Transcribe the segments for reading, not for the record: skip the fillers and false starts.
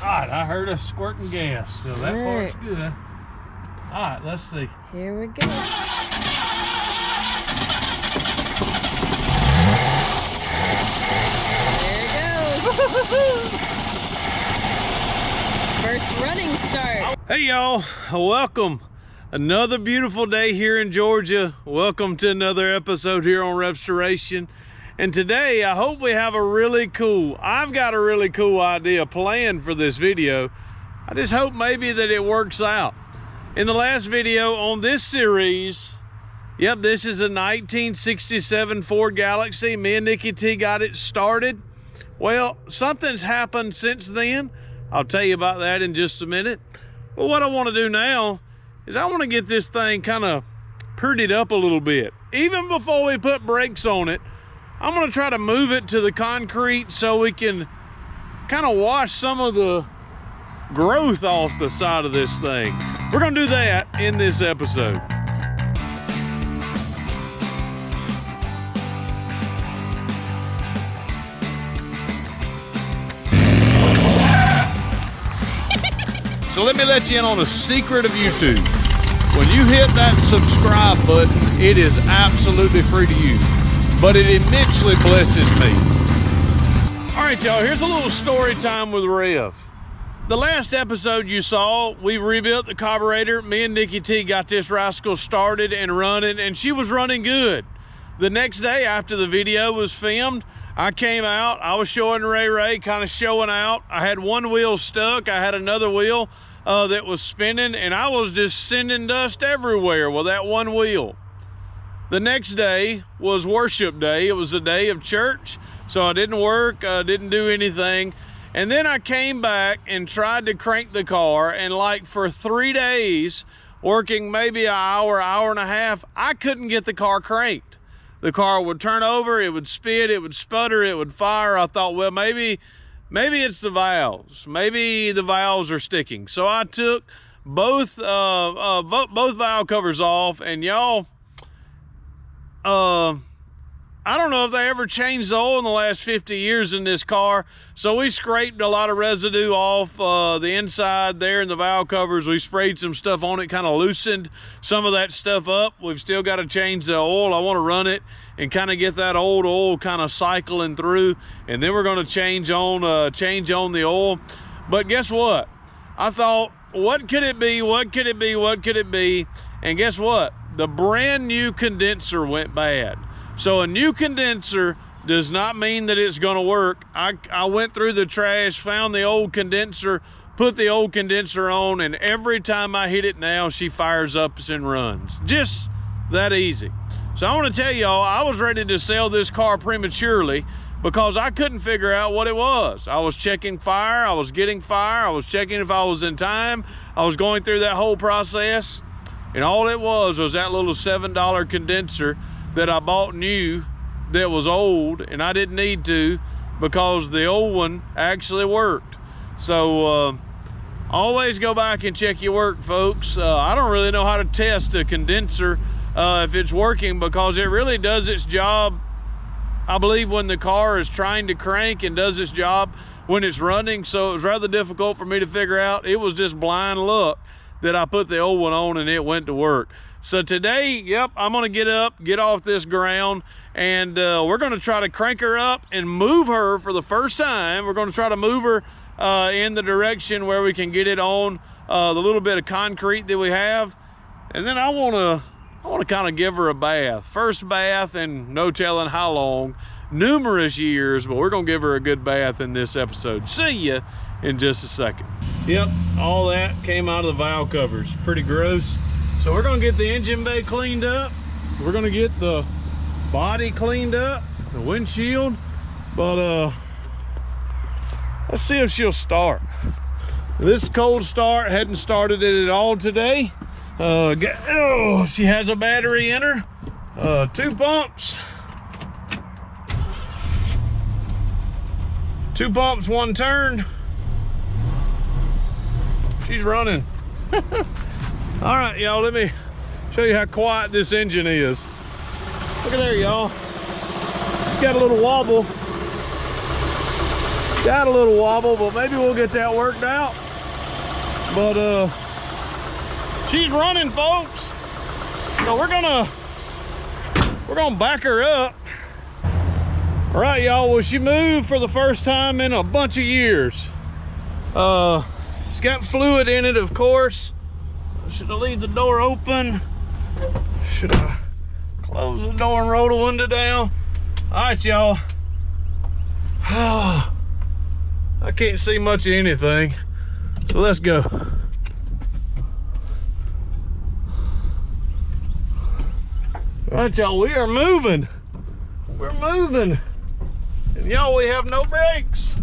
right, I heard us squirting gas, so that part's good. All right, let's see. Here we go. First running start. Hey y'all, welcome. Another beautiful day here in Georgia. Welcome to another episode here on RevStoration. And today I hope we have I've got a really cool idea planned for this video. I just hope maybe that it works out. In the last video on this series, yep, this is a 1967 Ford Galaxie. Me and Nikki T got it started. Well, something's happened since then. I'll tell you about that in just a minute. But what I want to do now is I want to get this thing kind of prettied up a little bit. Even before we put brakes on it, I'm going to try to move it to the concrete so we can kind of wash some of the growth off the side of this thing. We're going to do that in this episode. So let me let you in on a secret of YouTube. When you hit that subscribe button, it is absolutely free to use, but it immensely blesses me. All right, y'all, here's a little story time with Rev. The last episode you saw, we rebuilt the carburetor. Me and Nikki T got this rascal started and running, and she was running good. The next day after the video was filmed, I came out, I was showing Ray, kind of showing out. I had one wheel stuck, I had another wheel that was spinning, and I was just sending dust everywhere with that one wheel. The next day was worship day. It was a day of church, so I didn't work, didn't do anything. And then I came back and tried to crank the car, and like for 3 days, working maybe an hour, hour and a half, I couldn't get the car cranked. The car would turn over, it would spit, it would sputter, it would fire. I thought, well, maybe it's the valves. Maybe the valves are sticking. So I took both valve covers off, and y'all, I don't know if they ever changed the oil in the last 50 years in this car. So we scraped a lot of residue off the inside there in the valve covers. We sprayed some stuff on it, kind of loosened some of that stuff up. We've still got to change the oil. I want to run it and kind of get that old oil kind of cycling through. And then we're going to change on the oil. But guess what? I thought, what could it be? What could it be? What could it be? And guess what? The brand new condenser went bad. So a new condenser does not mean that it's going to work. I went through the trash, found the old condenser, put the old condenser on, and every time I hit it now, she fires up and runs. Just that easy. So I want to tell y'all, I was ready to sell this car prematurely because I couldn't figure out what it was. I was checking fire, I was getting fire, I was checking if I was in time. I was going through that whole process, and all it was that little $7 condenser that I bought new that was old, and I didn't need to because the old one actually worked. So always go back and check your work, folks. I don't really know how to test a condenser if it's working, because it really does its job, I believe, when the car is trying to crank, and does its job when it's running. So it was rather difficult for me to figure out. It was just blind luck that I put the old one on and it went to work. So today, yep, I'm gonna get off this ground, and we're gonna try to crank her up and move her for the first time. We're gonna try to move her in the direction where we can get it on the little bit of concrete that we have. And then I wanna kind of give her a bath. First bath in no telling how long, numerous years, but we're gonna give her a good bath in this episode. See ya in just a second. Yep, all that came out of the valve covers. Pretty gross. So we're gonna get the engine bay cleaned up. We're gonna get the body cleaned up, the windshield, but let's see if she'll start. This cold start, hadn't started it at all today. She has a battery in her, 2 pumps. 2 pumps, 1 turn. She's running. All right, y'all, let me show you how quiet this engine is. Look at there, y'all. Got a little wobble. Got a little wobble, but maybe we'll get that worked out. But she's running, folks. So we're gonna back her up. All right, y'all. Well, she moved for the first time in a bunch of years. It's got fluid in it, of course. Should I leave the door open? Should I close the door and roll the window down? All right, y'all. I can't see much of anything, so let's go. All right, y'all, we are moving. We're moving. And y'all, we have no brakes.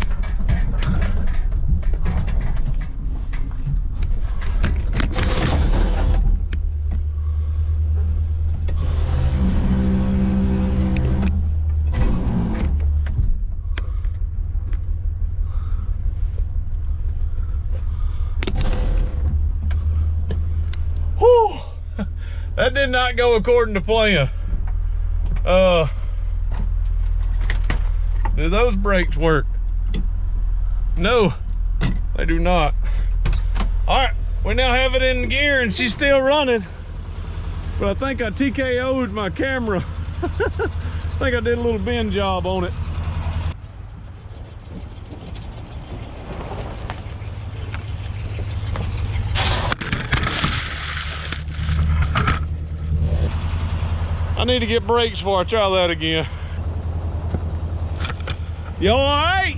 Whew. That did not go according to plan. Do those brakes work? No, they do not. All right, we now have it in gear and she's still running. But I think I TKO'd my camera. I think I did a little bend job on it. I need to get brakes before I try that again. You all right?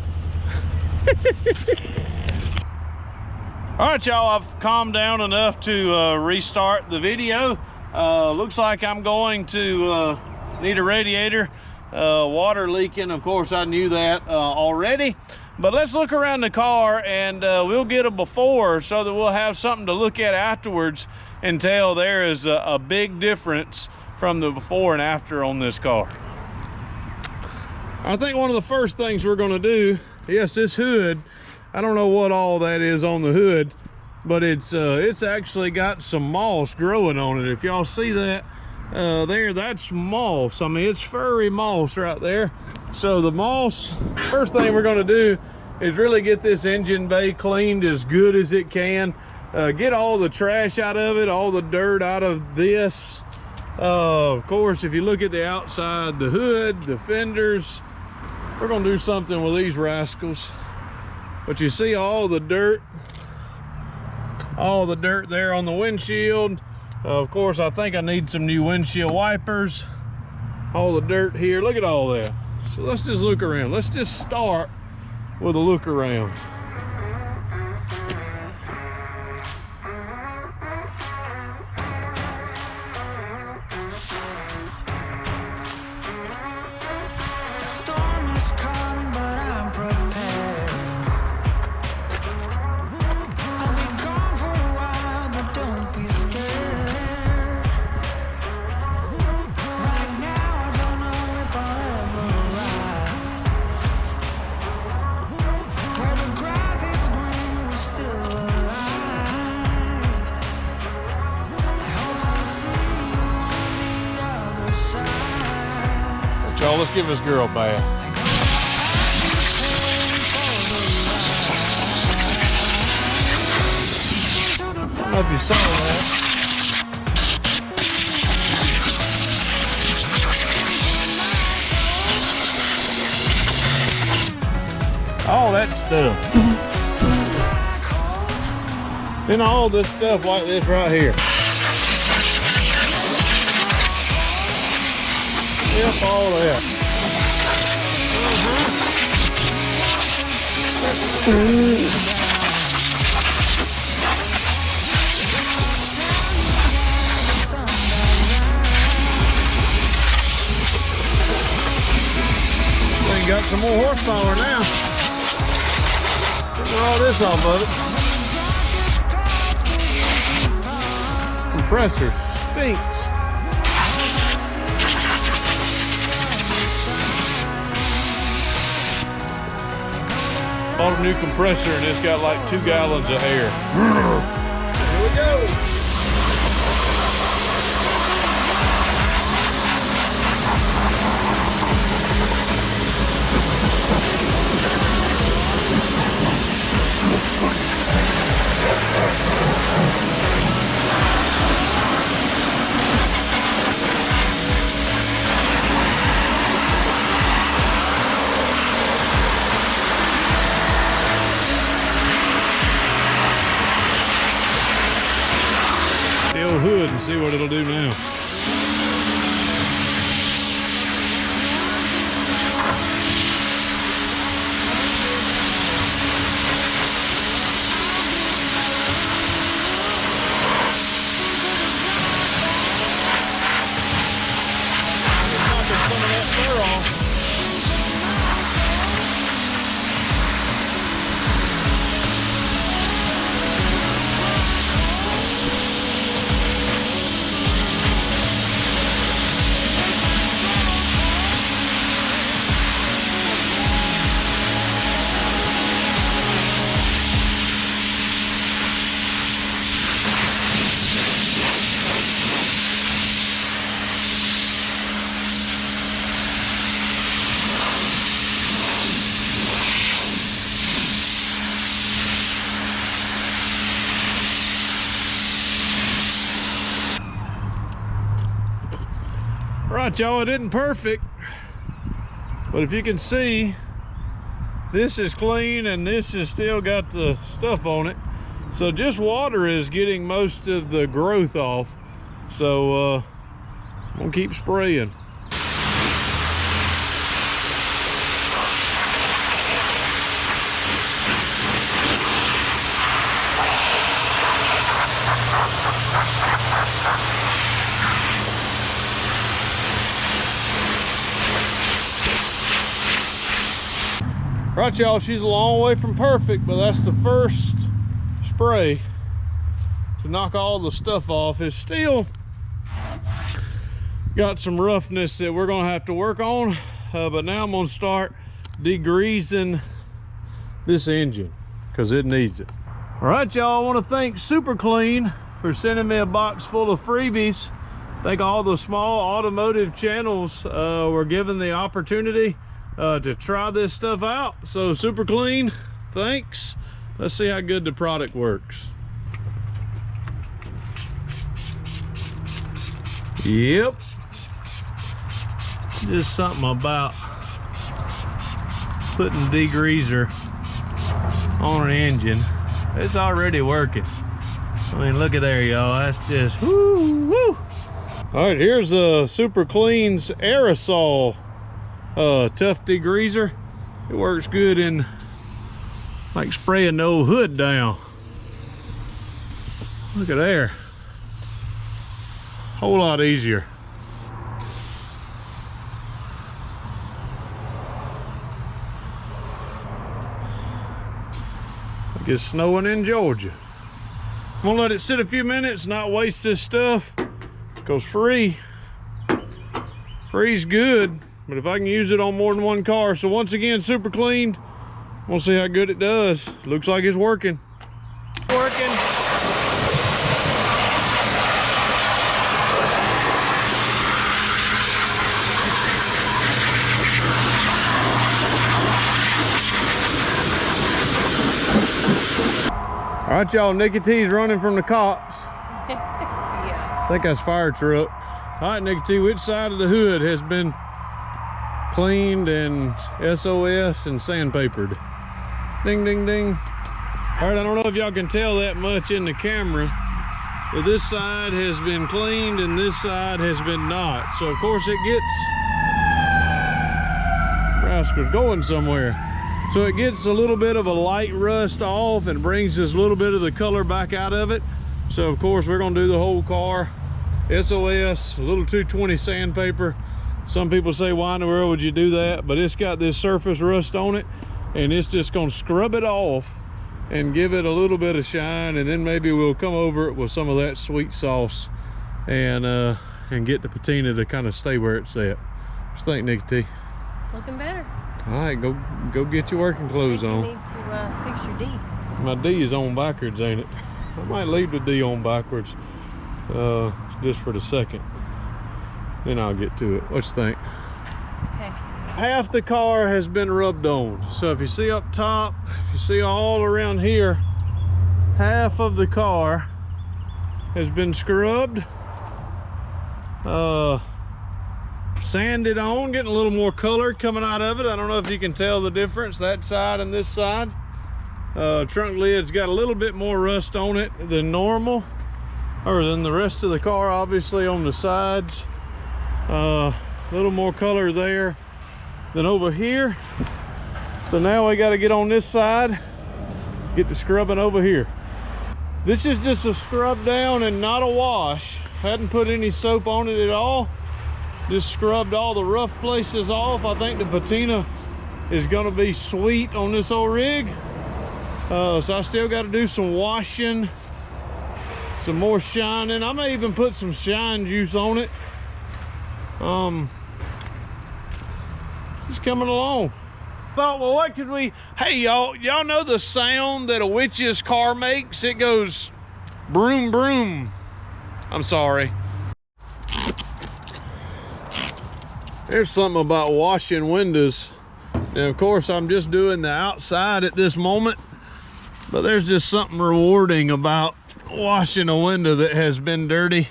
All right, y'all, I've calmed down enough to restart the video. Looks like I'm going to need a radiator. Water leaking, of course, I knew that already. But let's look around the car and we'll get a before so that we'll have something to look at afterwards and tell there is a big difference from the before and after on this car. I think one of the first things we're going to do, yes, this hood, I don't know what all that is on the hood, but it's actually got some moss growing on it. If y'all see that there, that's moss. I mean, it's furry moss right there. So the moss, first thing we're going to do is really get this engine bay cleaned as good as it can. Get all the trash out of it, all the dirt out of this. Of course, if you look at the outside, the hood, the fenders, we're gonna do something with these rascals. But you see all the dirt there on the windshield. Of course, I think I need some new windshield wipers. All the dirt here, look at all that. So let's just look around. Let's just start with a look around. Y'all, let's give this girl a bath. I don't know if you saw that. All that stuff. Then all this stuff like this right here. Yep, all that. We got some more horsepower now. Get all this off of it. Compressor stinks. Bought a new compressor and it's got like 2 gallons of air. Here we go. hood and see what it'll do now. Right, y'all, it isn't perfect, but if you can see, this is clean and this has still got the stuff on it. So just water is getting most of the growth off. So I'm gonna keep spraying. Right, y'all, she's a long way from perfect, but that's the first spray to knock all the stuff off. It's still got some roughness that we're gonna have to work on, but now I'm gonna start degreasing this engine because it needs it. All right, y'all, I want to thank Super Clean for sending me a box full of freebies. Thank all the small automotive channels were given the opportunity to try this stuff out. So Super Clean, thanks. Let's see how good the product works. Yep, just something about putting degreaser on an engine. It's already working. I mean, look at there, y'all. That's just woo woo. All right, here's a Super Clean's aerosol tough degreaser. It works good in like spraying the old hood down. Look at there. Whole lot easier. Like it's snowing in Georgia. I'm gonna let it sit a few minutes, not waste this stuff, because free's good. But if I can use it on more than one car. So once again, Super Clean. We'll see how good it does. Looks like it's working. Working. All right, y'all, Nikki T's running from the cops. Yeah. I think that's fire truck. All right, Nikki T, which side of the hood has been cleaned and SOS and sandpapered? Ding, ding, ding. All right, I don't know if y'all can tell that much in the camera, but this side has been cleaned and this side has been not. So of course it gets, rascal's going somewhere. So it gets a little bit of a light rust off and brings this little bit of the color back out of it. So of course we're gonna do the whole car SOS, a little 220 sandpaper. Some people say, why in the world would you do that? But it's got this surface rust on it, and it's just gonna scrub it off and give it a little bit of shine, and then maybe we'll come over it with some of that sweet sauce and get the patina to kind of stay where it's at. What you think, Nikki T? Looking better. All right, go get your working clothes on. You need to fix your D. My D is on backwards, ain't it? I might leave the D on backwards just for the second. Then I'll get to it. What you think? Okay. Half the car has been rubbed on. So if you see up top, if you see all around here, half of the car has been scrubbed, sanded on, getting a little more color coming out of it. I don't know if you can tell the difference, that side and this side. Trunk lid's got a little bit more rust on it than normal. or than the rest of the car, obviously on the sides. A little more color there than over here. So now we got to get on this side, get the scrubbing over here. This is just a scrub down and not a wash. Hadn't put any soap on it at all. Just scrubbed all the rough places off. I think the patina is gonna be sweet on this old rig. So I still got to do some washing, some more shining. I may even put some shine juice on it. Just coming along. Thought, well, what could we, hey, y'all know the sound that a witch's car makes? It goes broom broom. I'm sorry. There's something about washing windows. And of course, I'm just doing the outside at this moment, but there's just something rewarding about washing a window that has been dirty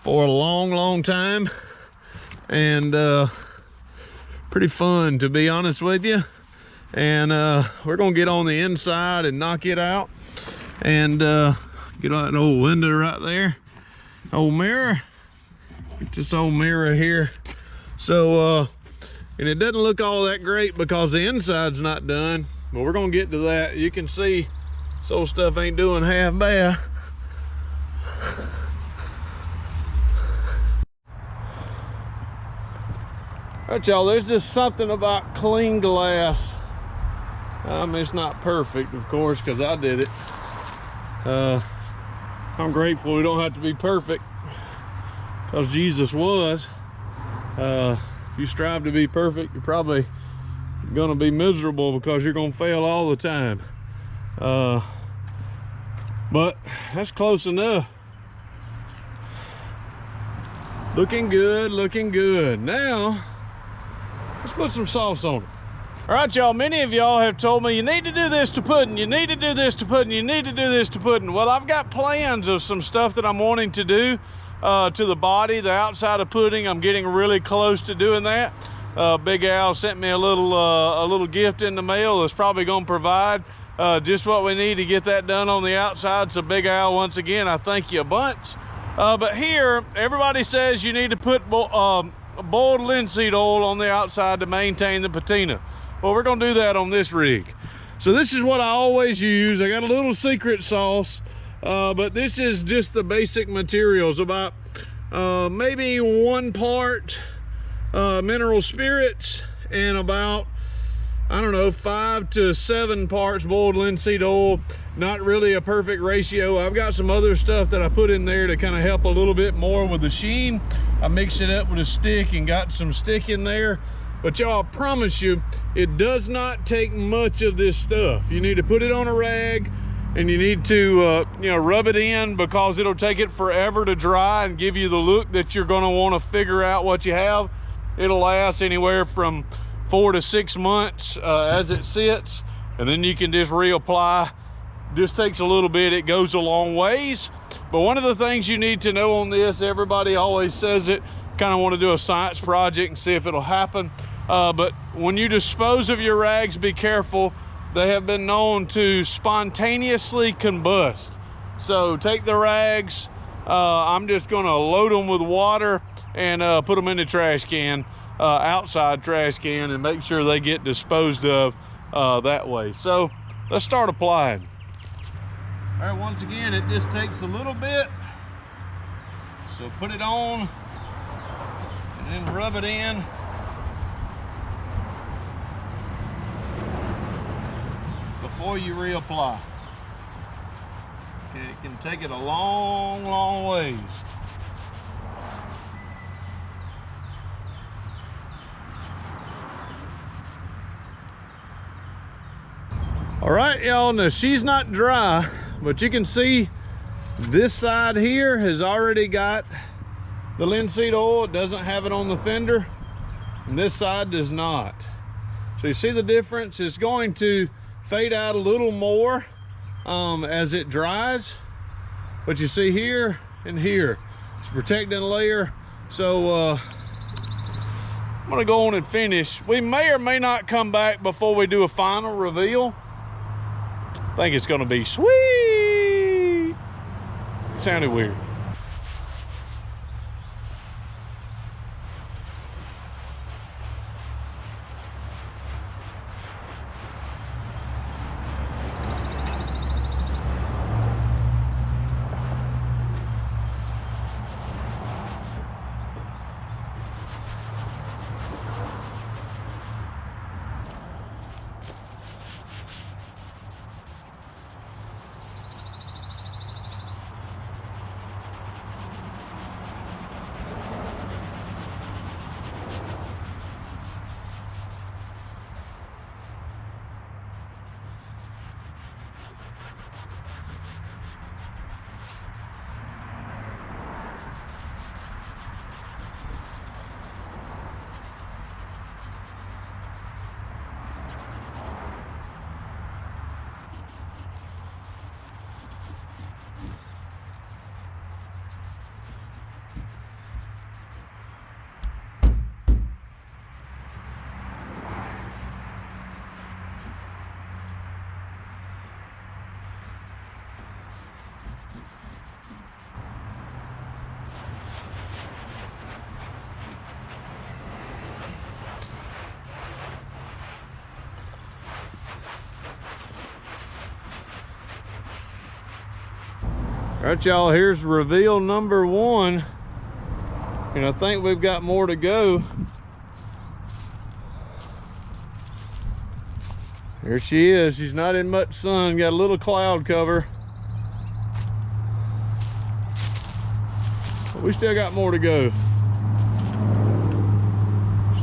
for a long time. And pretty fun, to be honest with you. And we're gonna get on the inside and knock it out, and get on that old window right there, old mirror. Get this old mirror here. So and it doesn't look all that great because the inside's not done, but we're gonna get to that. You can see this old stuff ain't doing half bad. All right, y'all, there's just something about clean glass. I mean, it's not perfect, of course, because I did it. I'm grateful we don't have to be perfect, because Jesus was. If you strive to be perfect, you're probably gonna be miserable because you're gonna fail all the time. But that's close enough. Looking good, looking good. Now, let's put some sauce on it. All right, y'all, many of y'all have told me you need to do this to pudding, you need to do this to pudding, you need to do this to pudding. Well, I've got plans of some stuff that I'm wanting to do to the body, the outside of pudding. I'm getting really close to doing that. Big Al sent me a little gift in the mail that's probably gonna provide just what we need to get that done on the outside. So Big Al, once again, I thank you a bunch. But here, everybody says you need to put boiled linseed oil on the outside to maintain the patina. Well, we're gonna do that on this rig. So this is what I always use. I got a little secret sauce, but this is just the basic materials. About maybe 1 part mineral spirits and about, I don't know, 5 to 7 parts boiled linseed oil. Not really a perfect ratio. I've got some other stuff that I put in there to kind of help a little bit more with the sheen. I mixed it up with a stick and got some stick in there. But y'all, I promise you, it does not take much of this stuff. You need to put it on a rag, and you need to you know, rub it in, because it'll take it forever to dry and give you the look that you're gonna wanna figure out what you have. It'll last anywhere from 4 to 6 months as it sits, and then you can just reapply. Just takes a little bit, it goes a long ways. But one of the things you need to know on this, everybody always says it, kind of want to do a science project and see if it'll happen. But when you dispose of your rags, be careful. They have been known to spontaneously combust. So take the rags, I'm just gonna load them with water and put them in the trash can, outside trash can, and make sure they get disposed of that way. So let's start applying. All right, once again, it just takes a little bit. So put it on and then rub it in. Before you reapply. Okay, it can take it a long ways. All right, y'all, now she's not dry, but you can see this side here has already got the linseed oil. It doesn't have it on the fender, and this side does not. So you see the difference? It's going to fade out a little more as it dries, but you see here and here, it's protecting the layer. So I'm gonna go on and finish. We may or may not come back before we do a final reveal. I think it's gonna be sweet. It sounded weird. All right, y'all, here's reveal number 1. And I think we've got more to go. Here she is. She's not in much sun, got a little cloud cover. But we still got more to go.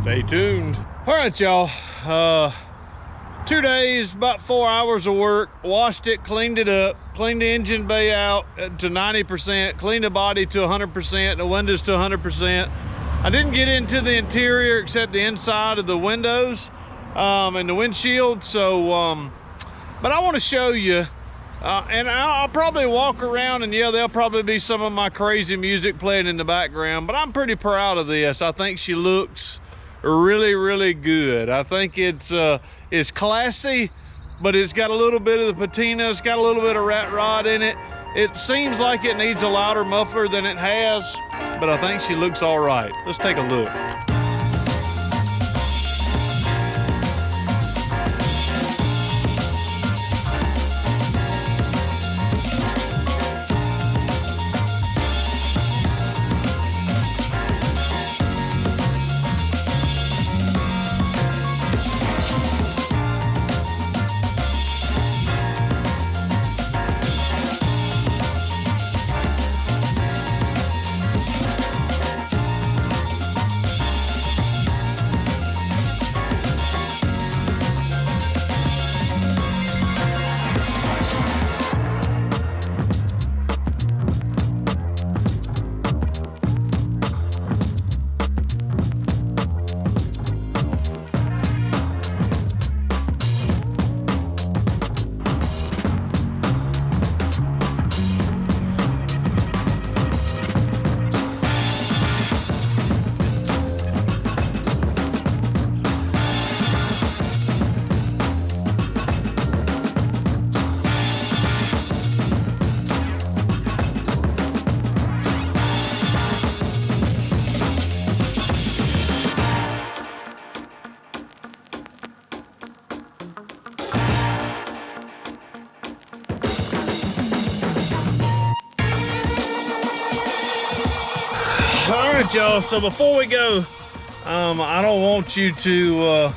Stay tuned. All right, y'all. 2 days, about 4 hours of work. Washed it, cleaned it up, cleaned the engine bay out to 90%, cleaned the body to 100%, the windows to 100%. I didn't get into the interior except the inside of the windows and the windshield. So, but I want to show you, and I'll probably walk around, and yeah, there'll probably be some of my crazy music playing in the background, but I'm pretty proud of this. I think she looks really, really good. I think it's classy, but it's got a little bit of the patina. It's got a little bit of rat rod in it. It seems like it needs a louder muffler than it has, but I think she looks all right. Let's take a look. All right, y'all, so before we go, I don't want you to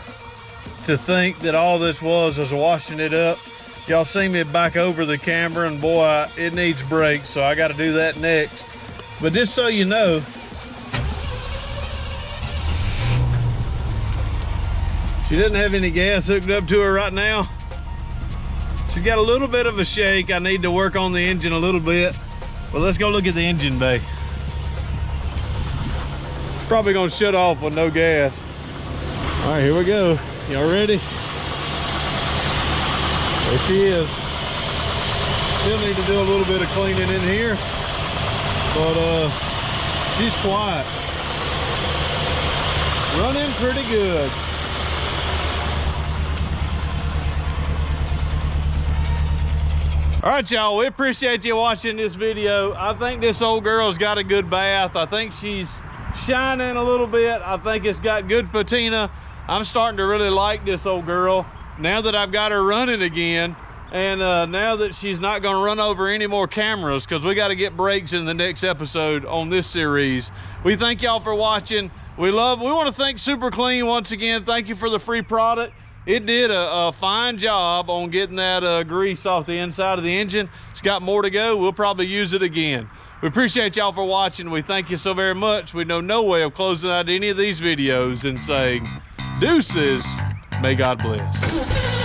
think that all this was washing it up. Y'all see me back over the camera, and boy, it needs brakes, so I got to do that next. But just so you know, she doesn't have any gas hooked up to her right now. She's got a little bit of a shake. I need to work on the engine a little bit, but let's go look at the engine bay. Probably gonna shut off with no gas. All right, here we go. Y'all ready? There she is. Still need to do a little bit of cleaning in here, but she's quiet. Running pretty good. All right, y'all, we appreciate you watching this video. I think this old girl's got a good bath. I think she's shining a little bit. I think it's got good patina. I'm starting to really like this old girl now that I've got her running again, and now that she's not going to run over any more cameras, because we got to get brakes in the next episode on this series. We thank y'all for watching. We want to thank Super Clean once again. Thank you for the free product. It did a fine job on getting that grease off the inside of the engine. It's got more to go. We'll probably use it again. We appreciate y'all for watching. We thank you so very much. We know no way of closing out any of these videos and saying deuces. May God bless.